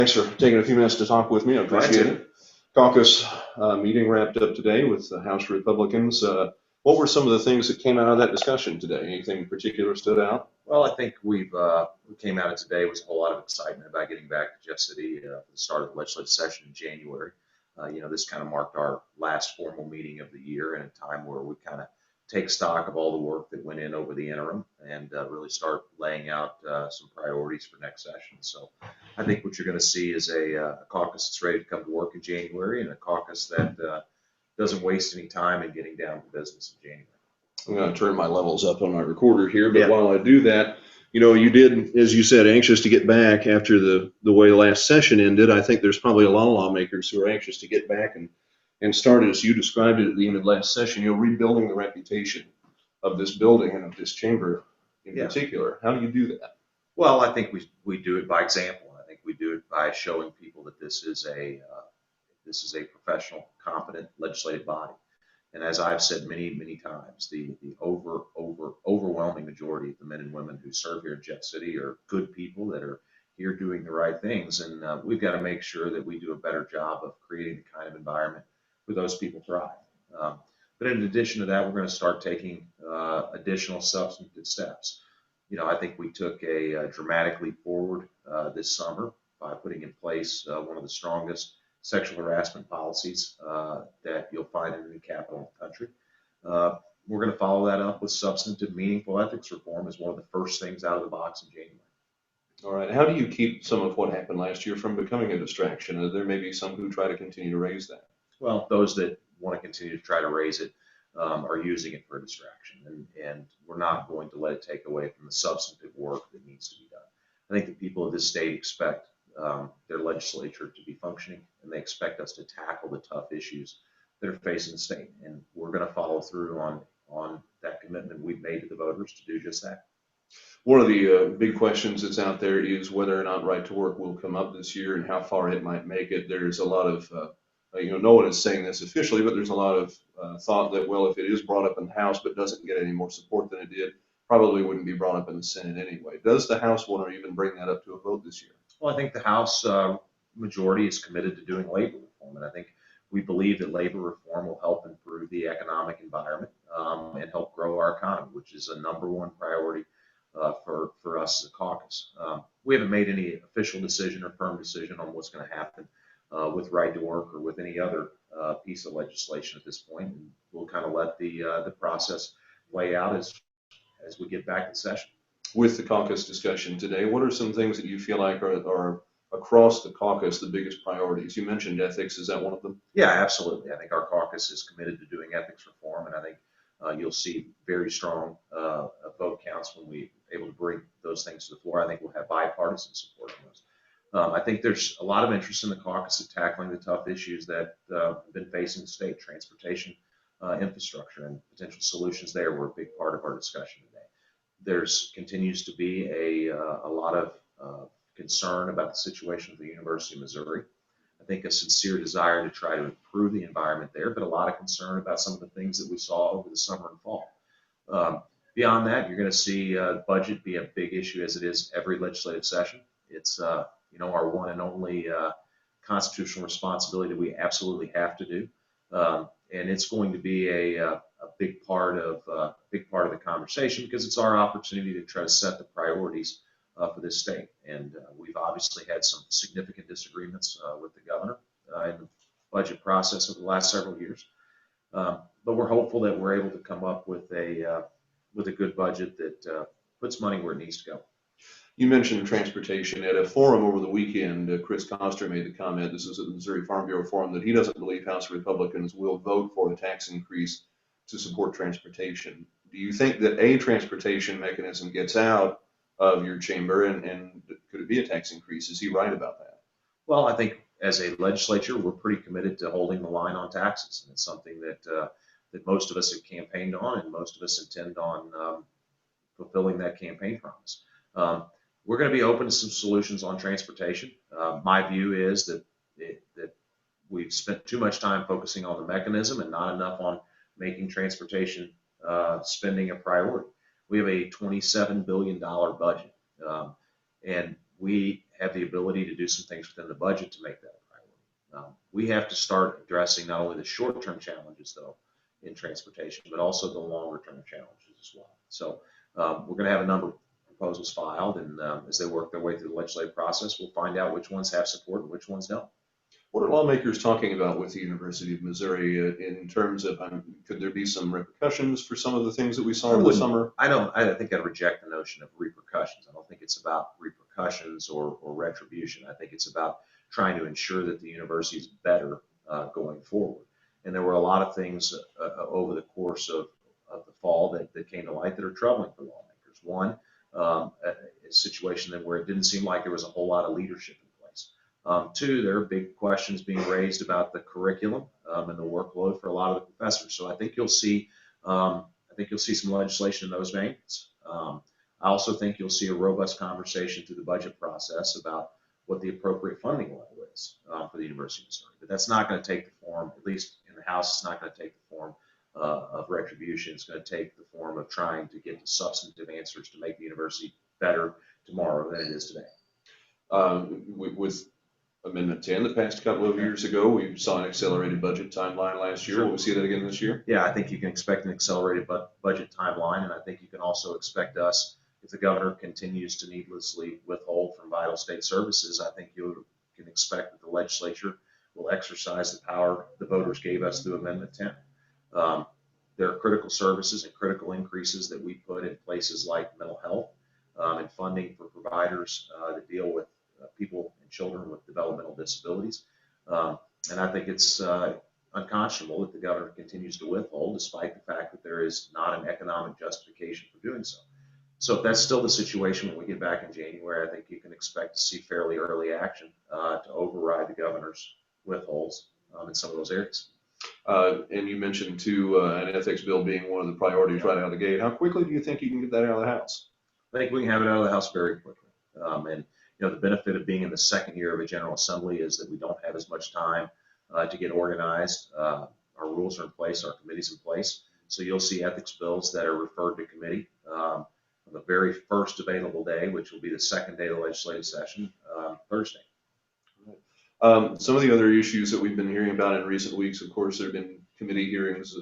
Thanks for taking a few minutes to talk with me. I appreciate it. Caucus meeting wrapped up today with the House Republicans. What were some of the things that came out of that discussion today? Anything in particular stood out? Well, I think we came out of today with a whole lot of excitement about getting back to Jeff City for the start of the legislative session in January. This kind of marked our last formal meeting of the year, and a time where we kind of take stock of all the work that went in over the interim and really start laying out some priorities for next session. So I think what you're going to see is a caucus that's ready to come to work in January, and a caucus that doesn't waste any time in getting down to business in January. I'm going to turn my levels up on my recorder here, but while I do that, you did, as you said, anxious to get back after the way last session ended. I think there's probably a lot of lawmakers who are anxious to get back and start, as you described it at the end of last session, rebuilding the reputation of this building and of this chamber in particular. How do you do that? Well, I think we do it by example. I think we do it by showing people that this is a professional, competent legislative body. And as I've said many, many times, the overwhelming majority of the men and women who serve here in Jeff City are good people that are here doing the right things. And we've got to make sure that we do a better job of creating the kind of environment where those people thrive. But in addition to that, we're going to start taking additional substantive steps. I think we took a dramatic leap forward this summer by putting in place one of the strongest sexual harassment policies that you'll find in any capital in the country. We're going to follow that up with substantive, meaningful ethics reform as one of the first things out of the box in January. All right. How do you keep some of what happened last year from becoming a distraction? There may be some who try to continue to raise that. Well, those that want to continue to try to raise it are using it for a distraction, and we're not going to let it take away from the substantive work that needs to be done. I think the people of this state expect their legislature to be functioning, and they expect us to tackle the tough issues that are facing the state. And we're going to follow through on that commitment we've made to the voters to do just that. One of the big questions that's out there is whether or not right to work will come up this year and how far it might make it. There's a lot of, no one is saying this officially, but there's a lot of thought that, well, if it is brought up in the House but doesn't get any more support than it did, probably wouldn't be brought up in the Senate anyway. Does the House want to even bring that up to a vote this year? Well, I think the House majority is committed to doing labor reform, and I think we believe that labor reform will help improve the economic environment and help grow our economy, which is a #1 priority for us as a caucus. We haven't made any official decision or firm decision on what's going to happen with right to work or with any other piece of legislation at this point, and we'll kind of let the process play out as we get back in session. With the caucus discussion today, what are some things that you feel like are across the caucus the biggest priorities? You mentioned ethics. Is that one of them? Yeah, absolutely. I think our caucus is committed to doing ethics reform, and I think you'll see very strong vote counts when we're able to bring those things to the floor. I think we'll have bipartisan support on those. I think there's a lot of interest in the caucus at tackling the tough issues that have been facing the state. Transportation, infrastructure, and potential solutions there were a big part of our discussion today. There's continues to be a lot of concern about the situation of the University of Missouri. I think a sincere desire to try to improve the environment there, but a lot of concern about some of the things that we saw over the summer and fall. Beyond that, you're going to see budget be a big issue, as it is every legislative session. It's our one and only constitutional responsibility that we absolutely have to do, and it's going to be a big part of the conversation, because it's our opportunity to try to set the priorities for this state. And we've obviously had some significant disagreements with the governor in the budget process over the last several years, but we're hopeful that we're able to come up with a good budget that puts money where it needs to go. You mentioned transportation. At a forum over the weekend, Chris Koster made the comment, this is at the Missouri Farm Bureau Forum, that he doesn't believe House Republicans will vote for a tax increase to support transportation. Do you think that a transportation mechanism gets out of your chamber, and could it be a tax increase? Is he right about that? Well, I think as a legislature, we're pretty committed to holding the line on taxes, and it's something that most of us have campaigned on, and most of us intend on fulfilling that campaign promise. We're going to be open to some solutions on transportation. My view is that we've spent too much time focusing on the mechanism and not enough on making transportation spending a priority. We have a $27 billion budget, and we have the ability to do some things within the budget to make that a priority. We have to start addressing not only the short-term challenges, though, in transportation, but also the longer-term challenges as well. So we're going to have a number of proposals filed, and as they work their way through the legislative process, we'll find out which ones have support and which ones don't. What are lawmakers talking about with the University of Missouri in terms of, could there be some repercussions for some of the things that we saw in the summer? I think I'd reject the notion of repercussions. I don't think it's about repercussions or retribution. I think it's about trying to ensure that the university is better going forward. And there were a lot of things over the course of the fall that came to light that are troubling for lawmakers. One, a situation where it didn't seem like there was a whole lot of leadership in place. Two, there are big questions being raised about the curriculum and the workload for a lot of the professors. So I think you'll see some legislation in those veins. I also think you'll see a robust conversation through the budget process about what the appropriate funding level is for the University of Missouri. But that's not going to take the form, at least in the House, it's not going to take the form of retribution. It's going to take the form of trying to get to substantive answers to make the university better tomorrow than it is today. With Amendment 10, the past couple of years ago, we saw an accelerated budget timeline last year. Will we see that again this year? Yeah, I think you can expect an accelerated budget timeline, and I think you can also expect us, if the governor continues to needlessly withhold from vital state services, I think you can expect that the legislature will exercise the power the voters gave us through Amendment 10. There are critical services and critical increases that we put in places like mental health and funding for providers that deal with people and children with developmental disabilities. And I think it's unconscionable that the governor continues to withhold, despite the fact that there is not an economic justification for doing so. So if that's still the situation when we get back in January, I think you can expect to see fairly early action to override the governor's withholds in some of those areas. And you mentioned too an ethics bill being one of the priorities right out of the gate. How quickly do you think you can get that out of the House? I think we can have it out of the House very quickly. And you know, the benefit of being in the second year of a General Assembly is that we don't have as much time to get organized. Our rules are in place, our committee's in place. So you'll see ethics bills that are referred to committee on the very first available day, which will be the second day of the legislative session, Thursday. Some of the other issues that we've been hearing about in recent weeks, of course, there have been committee hearings,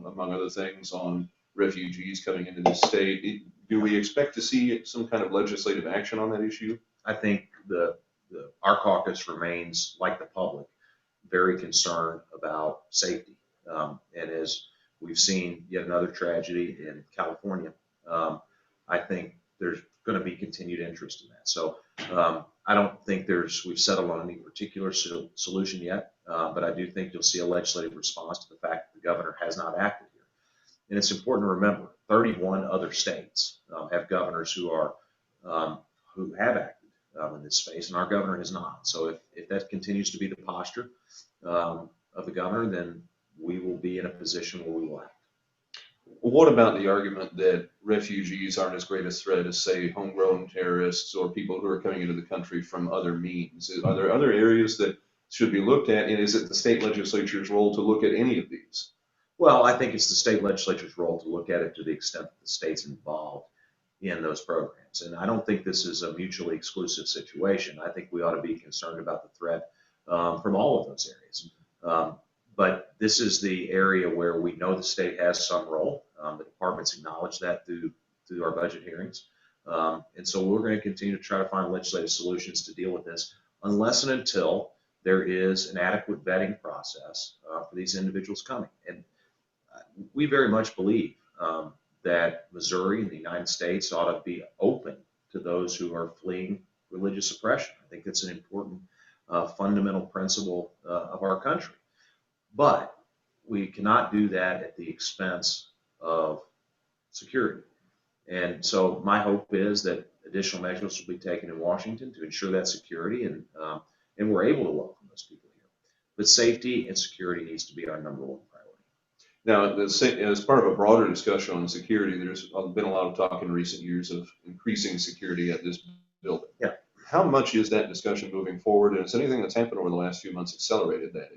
among other things, on refugees coming into the state. Do we expect to see some kind of legislative action on that issue? I think our caucus remains, like the public, very concerned about safety. And as we've seen yet another tragedy in California, I think there's going to be continued interest in that. So I don't think we've settled on any particular solution yet, but I do think you'll see a legislative response to the fact that the governor has not acted here. And it's important to remember, 31 other states have governors who have acted in this space, and our governor has not. So if that continues to be the posture of the governor, then we will be in a position where we will act. What about the argument that refugees aren't as great a threat as, say, homegrown terrorists or people who are coming into the country from other means? Are there other areas that should be looked at, and is it the state legislature's role to look at any of these? Well, I think it's the state legislature's role to look at it to the extent that the state's involved in those programs. And I don't think this is a mutually exclusive situation. I think we ought to be concerned about the threat from all of those areas. But this is the area where we know the state has some role. The department's acknowledged that through our budget hearings. And so we're going to continue to try to find legislative solutions to deal with this, unless and until there is an adequate vetting process for these individuals coming. And we very much believe that Missouri and the United States ought to be open to those who are fleeing religious oppression. I think that's an important fundamental principle of our country. But we cannot do that at the expense of security. And so my hope is that additional measures will be taken in Washington to ensure that security, and we're able to welcome those people here. But safety and security needs to be our number one priority. Now, as part of a broader discussion on security, there's been a lot of talk in recent years of increasing security at this building. Yeah. How much is that discussion moving forward, and has anything that's happened over the last few months accelerated that?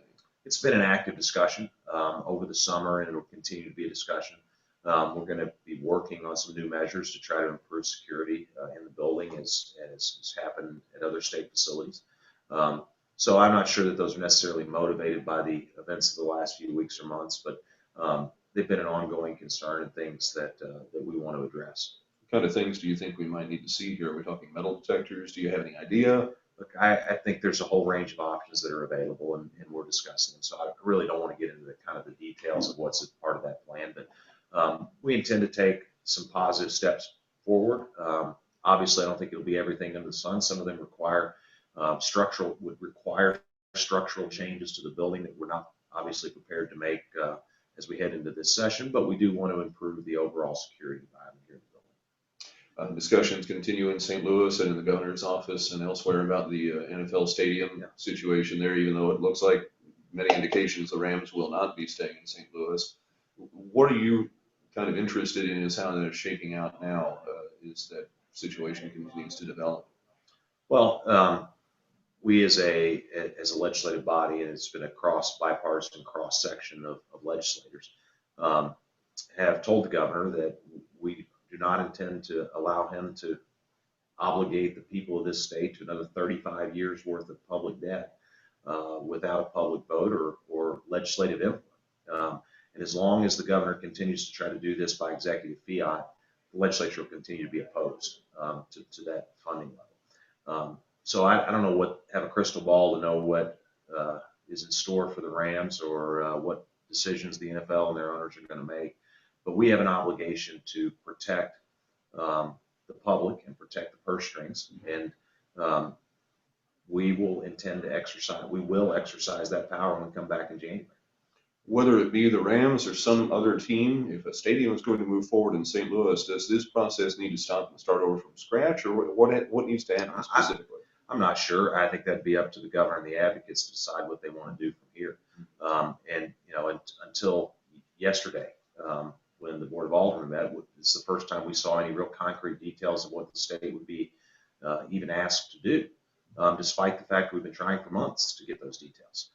It's been an active discussion over the summer, and it will continue to be a discussion We're going to be working on some new measures to try to improve security in the building as has happened at other state facilities. So I'm not sure that those are necessarily motivated by the events of the last few weeks or months, but they've been an ongoing concern and things that we want to address. What kind of things do you think we might need to see here? Are we talking metal detectors? Do you have any idea? Look, I think there's a whole range of options that are available, and we're discussing them. So I really don't want to get into the kind of the details of what's a part of that plan, but we intend to take some positive steps forward. Obviously, I don't think it'll be everything under the sun. Some of them would require structural changes to the building that we're not obviously prepared to make as we head into this session, but we do want to improve the overall security environment here in the building. Discussions continue in St. Louis and in the governor's office and elsewhere about the NFL stadium situation there, even though it looks like many indications the Rams will not be staying in St. Louis. What are you kind of interested in is how that is shaping out now as that situation continues to develop? Well, we as a legislative body, and it's been a bipartisan cross section of legislators, have told the governor that we do not intend to allow him to obligate the people of this state to another 35 years worth of public debt without a public vote or legislative input. And as long as the governor continues to try to do this by executive fiat, the legislature will continue to be opposed to that funding level. So I don't have a crystal ball to know what is in store for the Rams or what decisions the NFL and their owners are going to make. But we have an obligation to protect the public and protect the purse strings, and we will exercise that power when we come back in January. Whether it be the Rams or some other team, if a stadium is going to move forward in St. Louis, does this process need to stop and start over from scratch, or what needs to happen specifically? I'm not sure. I think that'd be up to the governor and the advocates to decide what they want to do from here. And until yesterday, when the Board of Aldermen met, it's the first time we saw any real concrete details of what the state would be even asked to do, despite the fact we've been trying for months to get those details.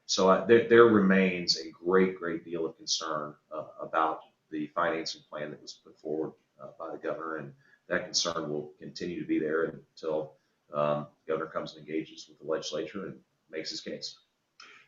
So there remains a great deal of concern about the financing plan that was put forward by the governor, and that concern will continue to be there until the governor comes and engages with the legislature and makes his case.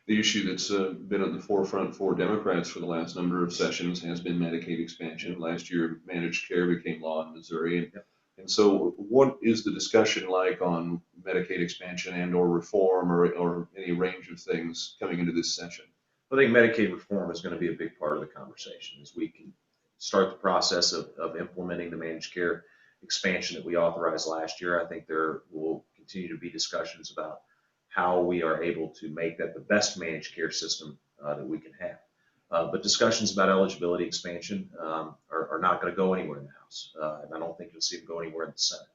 The issue that's been at the forefront for Democrats for the last number of sessions has been Medicaid expansion. Last year, managed care became law in Missouri. And so what is the discussion like on Medicaid expansion and or reform or any range of things coming into this session? I think Medicaid reform is going to be a big part of the conversation as we can start the process of implementing the managed care expansion that we authorized last year. I think there will continue to be discussions about how we are able to make that the best managed care system that we can have. But discussions about eligibility expansion are not going to go anywhere in the House. And I don't think you'll see them go anywhere in the Senate.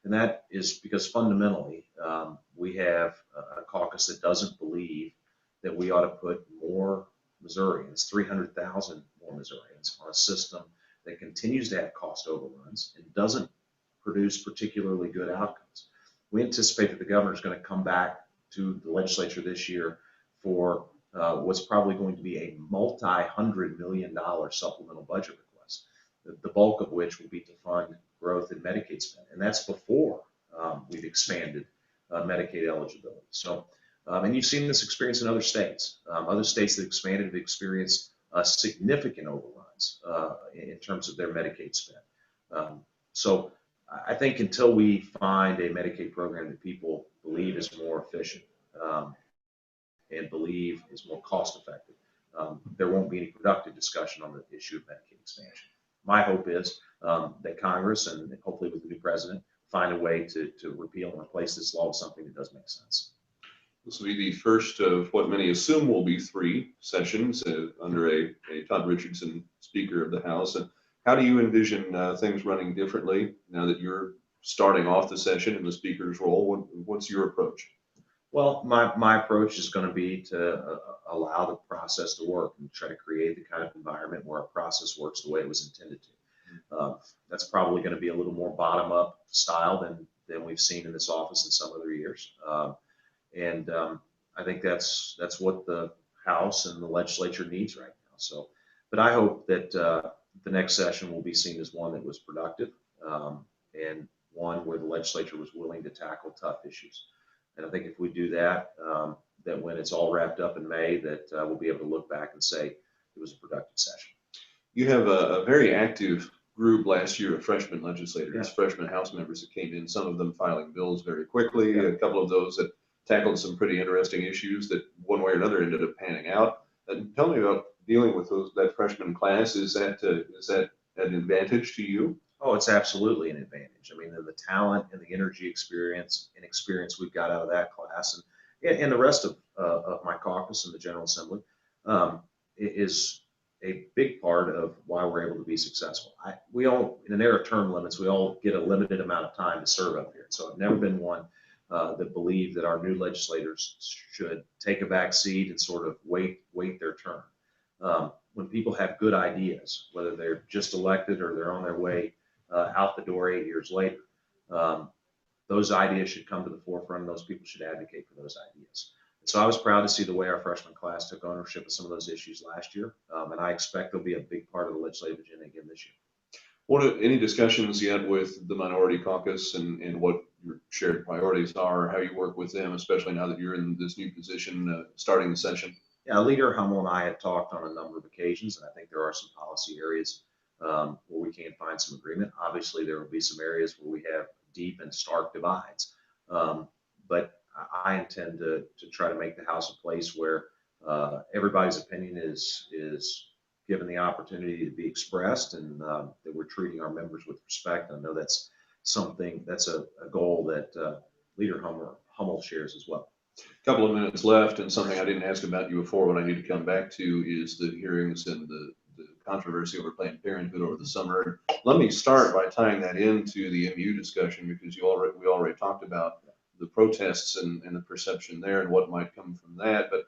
And that is because fundamentally, we have a caucus that doesn't believe that we ought to put more Missourians, 300,000 more Missourians, on a system that continues to have cost overruns and doesn't produce particularly good outcomes. We anticipate that the governor is going to come back to the legislature this year for what's probably going to be a multi-$100 million supplemental budget request, the bulk of which will be to fund growth in Medicaid spend. And that's before we've expanded Medicaid eligibility. So, and you've seen this experience in other states. Other states that expanded have experienced significant overruns in terms of their Medicaid spend. So I think until we find a Medicaid program that people believe is more efficient and believe is more cost effective, there won't be any productive discussion on the issue of Medicaid expansion. My hope is that Congress and hopefully with the new president find a way to repeal and replace this law with something that does make sense. This will be the first of what many assume will be 3 sessions under a Todd Richardson Speaker of the House. And how do you envision things running differently now that you're starting off the session in the Speaker's role? What's your approach? Well, my approach is going to be to allow the process to work and try to create the kind of environment where a process works the way it was intended to. That's probably going to be a little more bottom-up style than we've seen in this office in some other years. And I think that's what the House and the legislature needs right now. So, but I hope that the next session will be seen as one that was productive, and one where the legislature was willing to tackle tough issues. And I think if we do that, that when it's all wrapped up in May, that we'll be able to look back and say it was a productive session. You have a very active group last year of freshman legislators, Yeah. freshman House members that came in, some of them filing bills very quickly, Yeah. a couple of those that tackled some pretty interesting issues that one way or another ended up panning out. And tell me about dealing with that freshman class. Is that an advantage to you? Oh, it's absolutely an advantage. I mean, the talent and the energy experience we've got out of that class, and the rest of my caucus and the General Assembly, is a big part of why we're able to be successful. We all, in an era of term limits, we all get a limited amount of time to serve up here. So I've never been one that believed that our new legislators should take a back seat and sort of wait their turn. When people have good ideas, whether they're just elected or they're on their way out the door 8 years later, those ideas should come to the forefront, and those people should advocate for those ideas. So I was proud to see the way our freshman class took ownership of some of those issues last year, and I expect they'll be a big part of the legislative agenda again this year. Any discussions yet with the minority caucus and what your shared priorities are, how you work with them, especially now that you're in this new position starting the session? Yeah, Leader Hummel and I have talked on a number of occasions, and I think there are some policy areas where we can find some agreement. Obviously, there will be some areas where we have deep and stark divides, but I intend to try to make the House a place where everybody's opinion is given the opportunity to be expressed, and that we're treating our members with respect. I know that's a goal that Leader Hummel shares as well. Couple of minutes left, and something I didn't ask about you before, what I need to come back to is the hearings and the controversy over Planned Parenthood over the summer. Let me start by tying that into the MU discussion, because we already talked about the protests and the perception there and what might come from that. But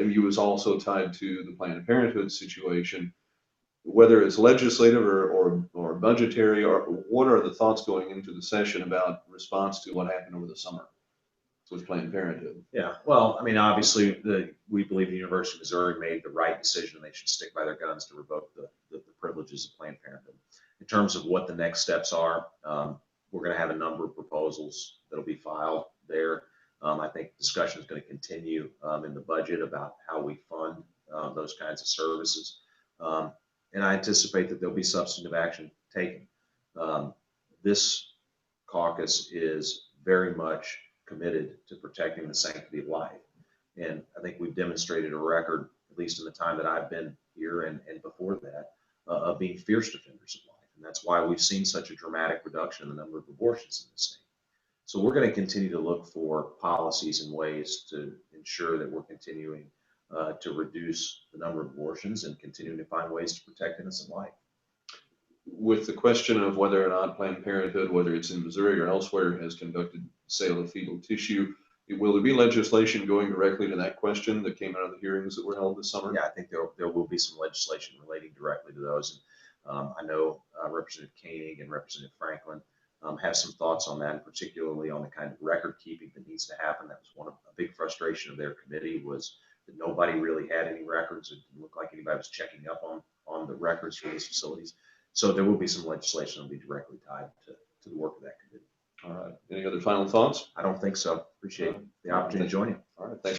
MU is also tied to the Planned Parenthood situation, whether it's legislative or budgetary, or what are the thoughts going into the session about response to what happened over the summer with Planned Parenthood? Yeah, well, I mean, obviously, we believe the University of Missouri made the right decision. They should stick by their guns to revoke the privileges of Planned Parenthood. In terms of what the next steps are, we're going to have a number of proposals that'll be filed there. I think discussion is going to continue in the budget about how we fund those kinds of services. And I anticipate that there'll be substantive action taken. This caucus is very much committed to protecting the sanctity of life. And I think we've demonstrated a record, at least in the time that I've been here and before that, of being fierce defenders of life. And that's why we've seen such a dramatic reduction in the number of abortions in the state. So we're going to continue to look for policies and ways to ensure that we're continuing to reduce the number of abortions and continuing to find ways to protect innocent life. With the question of whether or not Planned Parenthood, whether it's in Missouri or elsewhere, has conducted sale of fetal tissue, will there be legislation going directly to that question that came out of the hearings that were held this summer? Yeah, I think there will be some legislation relating directly to those. And I know Representative Koenig and Representative Franklin have some thoughts on that, and particularly on the kind of record keeping that needs to happen. That was a big frustration of their committee, was that nobody really had any records. It didn't look like anybody was checking up on the records for these facilities. So there will be some legislation that will be directly tied to the work of that committee. All right. Any other final thoughts? I don't think so. Appreciate the opportunity to join you. All right. Thanks.